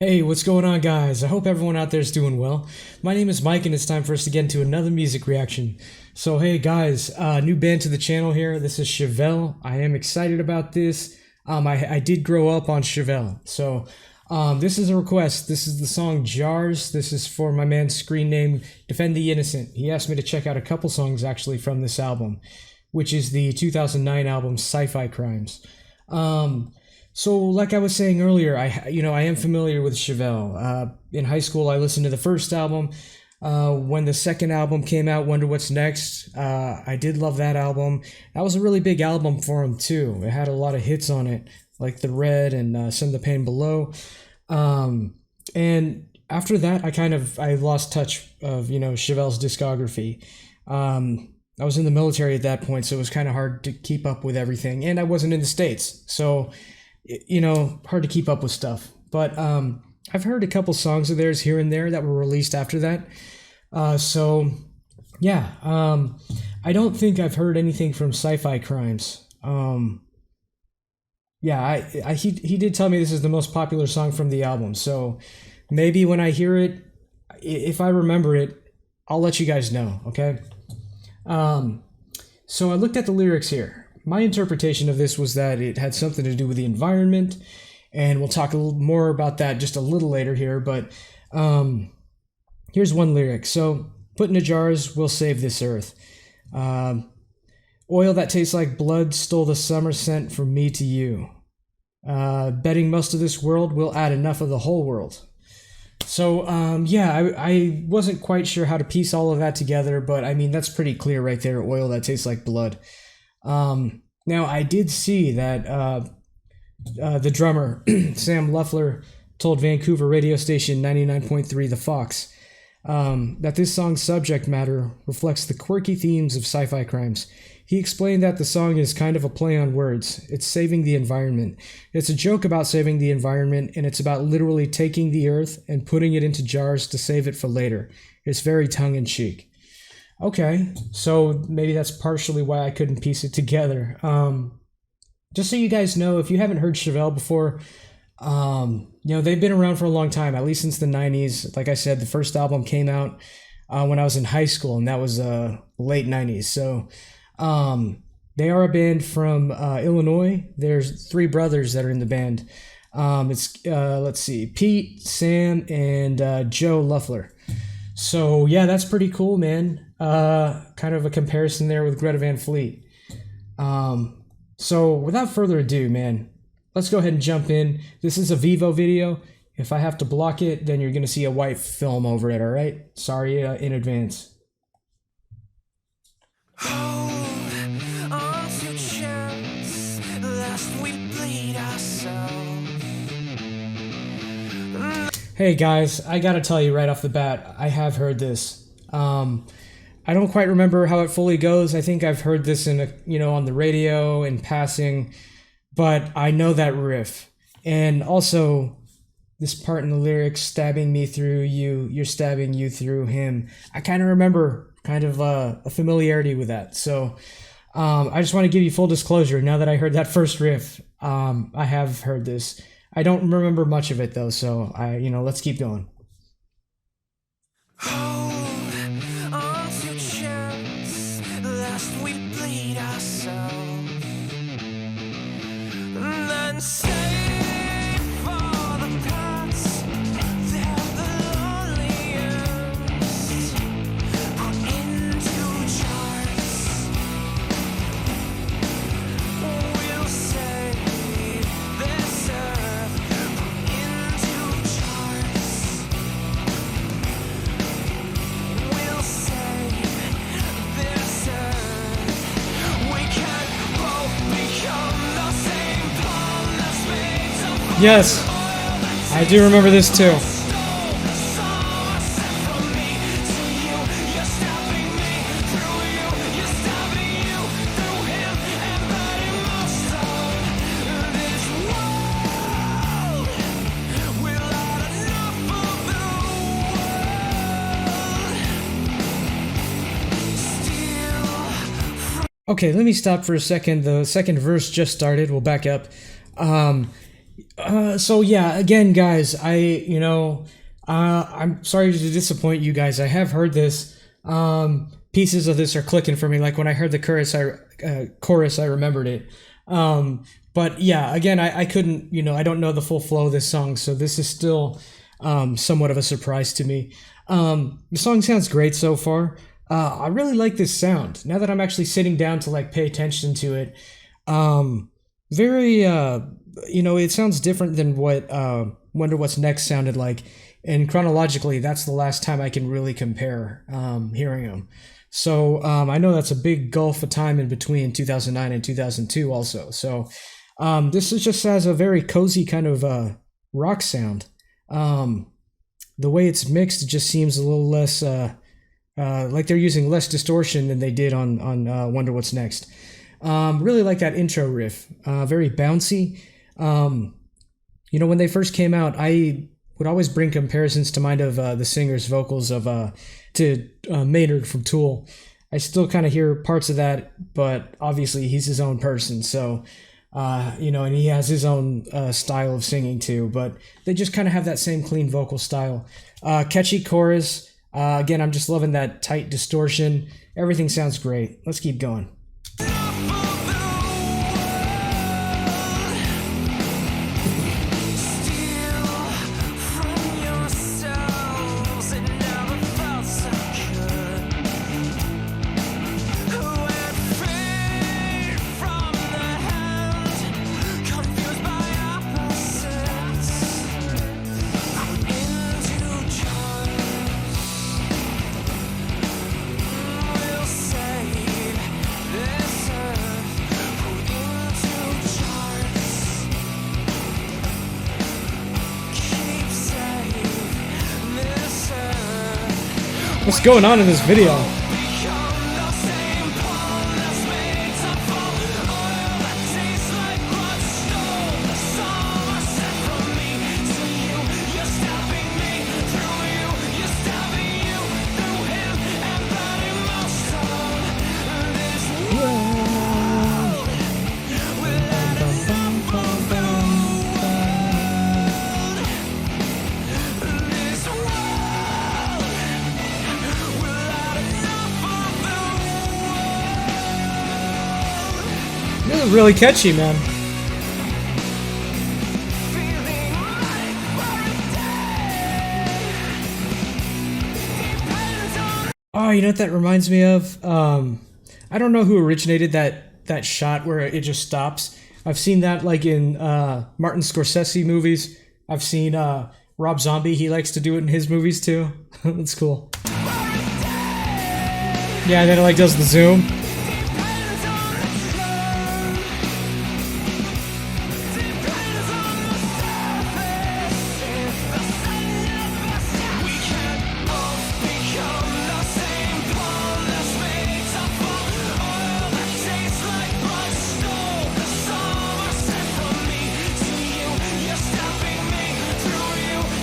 Hey, what's going on, guys? I hope everyone out there is doing well. My name is Mike, and it's time for us to get into another music reaction. So, hey, guys, new band to the channel here. This is Chevelle. I am excited about this. I did grow up on Chevelle. So, this is a request. This is the song Jars. This is for my man's screen name, Defend the Innocent. He asked me to check out a couple songs actually from this album, which is the 2009 album Sci-Fi Crimes. So, like I was saying earlier, I am familiar with Chevelle. In high school, I listened to the first album. When the second album came out, Wonder What's Next, I did love that album. That was a really big album for him too. It had a lot of hits on it, like The Red and Send the Pain Below. And after that, I lost touch of Chevelle's discography. I was in the military at that point, so it was kind of hard to keep up with everything, and I wasn't in the States, so hard to keep up with stuff. But I've heard a couple songs of theirs here and there that were released after that. So yeah, I don't think I've heard anything from Sci-Fi Crimes. Yeah, he did tell me this is the most popular song from the album. So maybe when I hear it, if I remember it, I'll let you guys know. Okay. So I looked at the lyrics here. My interpretation of this was that it had something to do with the environment, and we'll talk a little more about that just a little later here, but here's one lyric. So, put into jars, we'll save this earth. Oil that tastes like blood stole the summer scent from me to you. Betting most of this world will add enough of the whole world. So, yeah, I wasn't quite sure how to piece all of that together, but I mean, that's pretty clear right there. Oil that tastes like blood. Now I did see that the drummer Sam Luffler told Vancouver radio station 99.3 The Fox that this song's subject matter reflects the quirky themes of sci-fi crimes. He explained that the song is kind of a play on words. It's saving the environment. It's a joke about saving the environment, and it's about literally taking the earth and putting it into jars to save it for later. It's very tongue-in-cheek. Okay, so maybe that's partially why I couldn't piece it together. Just so you guys know, if you haven't heard Chevelle before, they've been around for a long time, at least since the 90s. Like I said, the first album came out when I was in high school, and that was late 90s. So they are a band from Illinois. There's three brothers that are in the band. Let's see, Pete, Sam, and Joe Luffler. So yeah, that's pretty cool, man. Kind of a comparison there with Greta Van Fleet. So without further ado, man, let's go ahead and jump in. This is a Vivo video. If I have to block it, then you're gonna see a white film over it. All right. Sorry in advance. Hold on to chance, lest we bleed ourselves. Hey guys, I gotta tell you right off the bat, I have heard this. I don't quite remember how it fully goes. I think I've heard this on the radio in passing, but I know that riff. And also this part in the lyrics, stabbing me through you, you're stabbing you through him. I kind of remember a familiarity with that. So I just want to give you full disclosure. Now that I heard that first riff, I have heard this. I don't remember much of it though, so let's keep going. Hold on to chance, lest we bleed ourselves, and then save for the parts that the loneliest put into jars. We'll save this earth. Yes, I do remember this too. Okay, let me stop for a second. The second verse just started. We'll back up. So yeah, again, guys, I'm sorry to disappoint you guys. I have heard this. Pieces of this are clicking for me. Like when I heard the chorus, I remembered it. But yeah, again, I couldn't, I don't know the full flow of this song, so this is still somewhat of a surprise to me. The song sounds great so far. I really like this sound. Now that I'm actually sitting down to like pay attention to it, very it sounds different than what Wonder What's Next sounded like, and chronologically that's the last time I can really compare hearing them. So I know that's a big gulf of time in between 2009 and 2002 also. So this is just has a very cozy kind of rock sound. The way it's mixed, it just seems a little less like they're using less distortion than they did on Wonder What's Next. Really like that intro riff, very bouncy. When they first came out, I would always bring comparisons to mind of the singer's vocals to Maynard from Tool. I still kind of hear parts of that, but obviously he's his own person, so and he has his own style of singing too. But they just kind of have that same clean vocal style. Catchy chorus. Again, I'm just loving that tight distortion. Everything sounds great. Let's keep going. What's going on in this video? This is really catchy, man. Oh, you know what that reminds me of? I don't know who originated that shot where it just stops. I've seen that like in Martin Scorsese movies. I've seen Rob Zombie. He likes to do it in his movies too. That's cool. Yeah, and then it like does the zoom.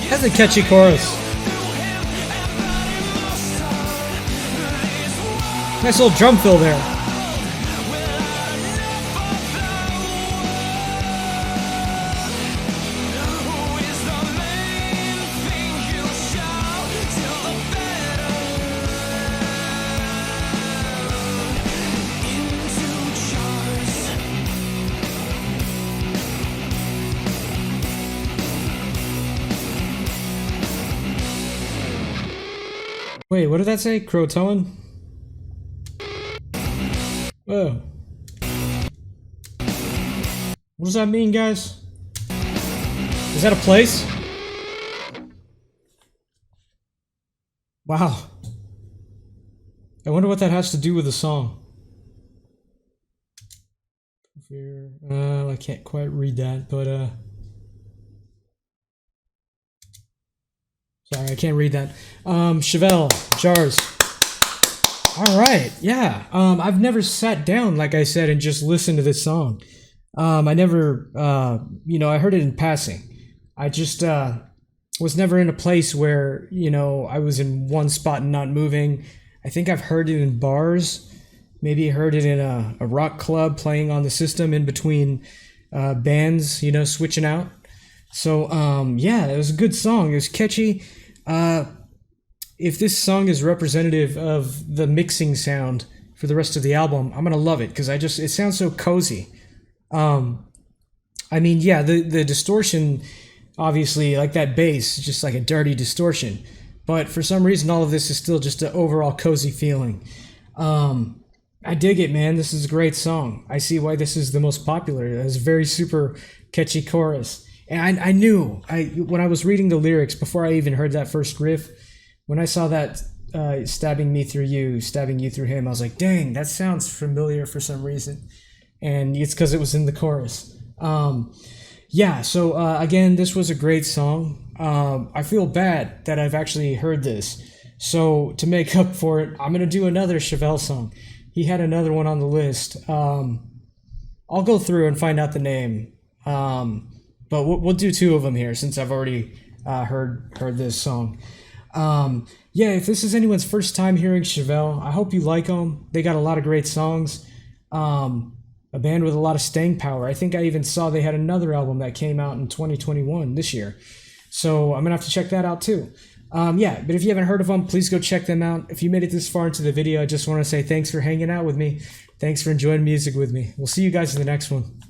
That's a catchy chorus. Nice little drum fill there. Wait, what did that say? Croatoan? Whoa. What does that mean, guys? Is that a place? Wow. I wonder what that has to do with the song. I can't quite read that, but sorry, I can't read that. Chevelle, Jars. All right, yeah. I've never sat down, like I said, and just listened to this song. I never, I heard it in passing. I just was never in a place where, I was in one spot and not moving. I think I've heard it in bars. Maybe heard it in a rock club playing on the system in between bands, switching out. So yeah, it was a good song. It was catchy. Uh, if this song is representative of the mixing sound for the rest of the album, I'm gonna love it because it sounds so cozy. Um, I mean, yeah, the distortion, obviously, like that bass, is just like a dirty distortion. But for some reason, all of this is still just an overall cozy feeling. Um, I dig it, man. This is a great song. I see why this is the most popular. It's a very super catchy chorus. And I knew when I was reading the lyrics before I even heard that first riff, when I saw that stabbing me through you, stabbing you through him, I was like, dang, that sounds familiar for some reason. And it's because it was in the chorus. Yeah, so again, this was a great song. I feel bad that I've actually heard this. So to make up for it, I'm going to do another Chevelle song. He had another one on the list. I'll go through and find out the name. But we'll do two of them here since I've already heard this song. Yeah, if this is anyone's first time hearing Chevelle, I hope you like them. They got a lot of great songs. A band with a lot of staying power. I think I even saw they had another album that came out in 2021 this year. So I'm gonna have to check that out too. Yeah, but if you haven't heard of them, please go check them out. If you made it this far into the video, I just want to say thanks for hanging out with me. Thanks for enjoying music with me. We'll see you guys in the next one.